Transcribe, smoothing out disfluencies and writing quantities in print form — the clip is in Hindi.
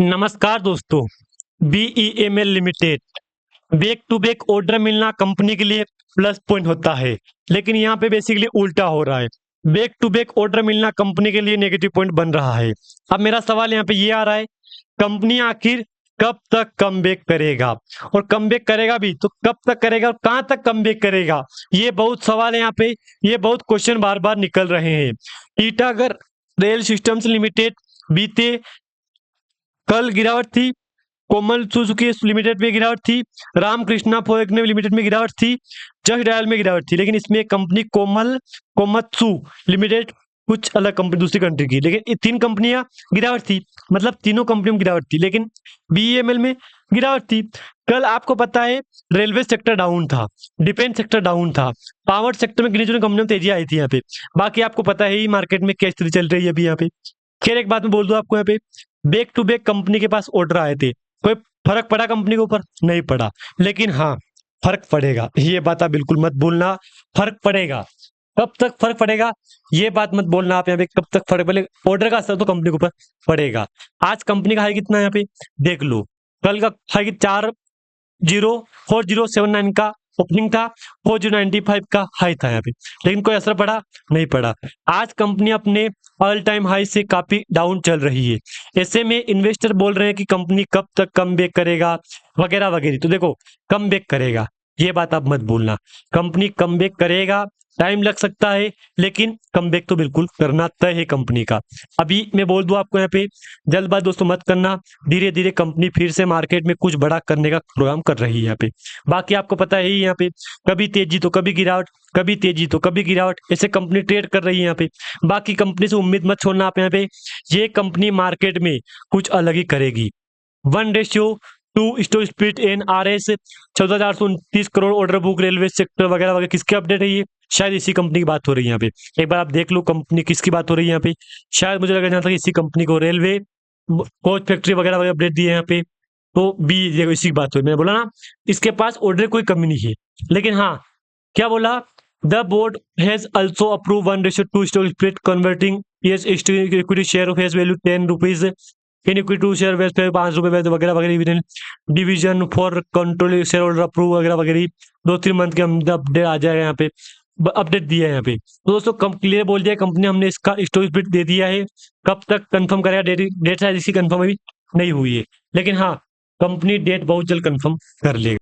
नमस्कार दोस्तों। BEML limited back to back order मिलना कंपनी के लिए प्लस पॉइंट होता है, लेकिन यहाँ पे बेसिकली उल्टा हो रहा है। बैक टू बैक ऑर्डर मिलना कंपनी के लिए नेगेटिव पॉइंट बन रहा है। अब मेरा सवाल यहाँ पे ये आ रहा है, कंपनी आखिर कब तक कमबैक करेगा, और कमबैक करेगा भी तो कब तक करेगा और कहां तक कमबैक करेगा? ये बहुत सवाल है यहाँ पे, ये बहुत क्वेश्चन बार बार निकल रहे हैं। टीटागढ़ रेल सिस्टम्स लिमिटेड बीते कल गिरावट थी, कोमल सुजुकी लिमिटेड में गिरावट थी, रामकृष्णा फोर्गने लिमिटेड में गिरावट थी, जस्ट डायल में गिरावट थी। लेकिन इसमें कंपनी कोमत्सु लिमिटेड कुछ अलग कंपनी दूसरी कंट्री की, लेकिन ये तीन कंपनियां गिरावट थी, मतलब तीनों कंपनियों में गिरावट थी, लेकिन बीईएमएल में गिरावट थी। कल आपको पता है रेलवे सेक्टर डाउन था, डिफेंस सेक्टर डाउन था, पावर सेक्टर में गिनी चुनी कंपनियों में तेजी आई थी यहाँ पे। बाकी आपको पता है ही मार्केट में क्या स्थिति चल रही है अभी यहाँ पे। खैर एक बात मैं बोल दूं आपको, यहाँ पे बैक टू बैक कंपनी के पास ऑर्डर आए थे, कोई फर्क पड़ा कंपनी के ऊपर? नहीं पड़ा। लेकिन हाँ, फर्क पड़ेगा, ये बात आप बिल्कुल मत भूलना। फर्क पड़ेगा। कब तक फर्क पड़ेगा ये बात मत बोलना आप यहाँ पे, कब तक फर्क पड़ेगा? ऑर्डर का असर तो कंपनी के ऊपर पड़ेगा। आज कंपनी का हाई कितना है यहाँ पे देख लो। कल का हाई 40,4079 का ओपनिंग था, 4095 का हाई था यहाँ पे, लेकिन कोई असर पड़ा? नहीं पड़ा। आज कंपनी अपने ऑल टाइम हाई से काफी डाउन चल रही है। ऐसे में इन्वेस्टर बोल रहे हैं कि कंपनी कब तक कम बैक करेगा वगैरह वगैरह। तो देखो, कम बैक करेगा, ये बात आप मत भूलना। कंपनी कम बैक करेगा, टाइम लग सकता है, लेकिन कम बैक तो बिल्कुल करना तय है कंपनी का। अभी मैं बोल दूं आपको यहाँ पे, जल्दबाज दोस्तों मत करना। धीरे धीरे कंपनी फिर से मार्केट में कुछ बड़ा करने का प्रोग्राम कर रही है यहाँ पे। बाकी आपको पता है ही यहाँ पे, कभी तेजी तो कभी गिरावट, कभी तेजी तो कभी गिरावट, ऐसे कंपनी ट्रेड कर रही है यहाँ पे। बाकी कंपनी से उम्मीद मत छोड़ना आप यहाँ पे, ये कंपनी मार्केट में कुछ अलग ही करेगी। 1:2 stock split NRS 14,429 crore order book railway sector वगैरह वगैरह। किसके अपडेट है ये? शायद इसी कंपनी की बात हो रही है यहाँ पे। एक बार आप देख लो कंपनी किसकी बात हो रही है यहाँ पे। शायद मुझे लगा जहाँ तक इसी कंपनी को रेलवे कोच फैक्ट्री वगैरह वगैरह अपडेट दिए हैं यहाँ पे। तो बी देखो इसी की बात हो रही है। मैंने बोला ना, इसके पास ऑर्डर कोई कमी नहीं है। लेकिन हाँ, क्या बोला? The board has also approve 1:2 stock split converting yes equity share of face value 10 rupees in equity two share वेस्ट पे 5 रुपए वगैरह वगैरह division for control share holder approve वगैरह वगैरह। 2-3 मंथ के अंदर अपडेट आ जाएगा यहाँ पे, अपडेट दिया है यहाँ पे। तो दोस्तों कम क्लियर बोल दिया कंपनी, हमने इसका स्टॉक स्प्लिट दे दिया है। कब तक कंफर्म करेगा? डेट शायद इसकी कंफर्म अभी नहीं हुई है, लेकिन हाँ, कंपनी डेट बहुत जल्द कंफर्म कर लेगा।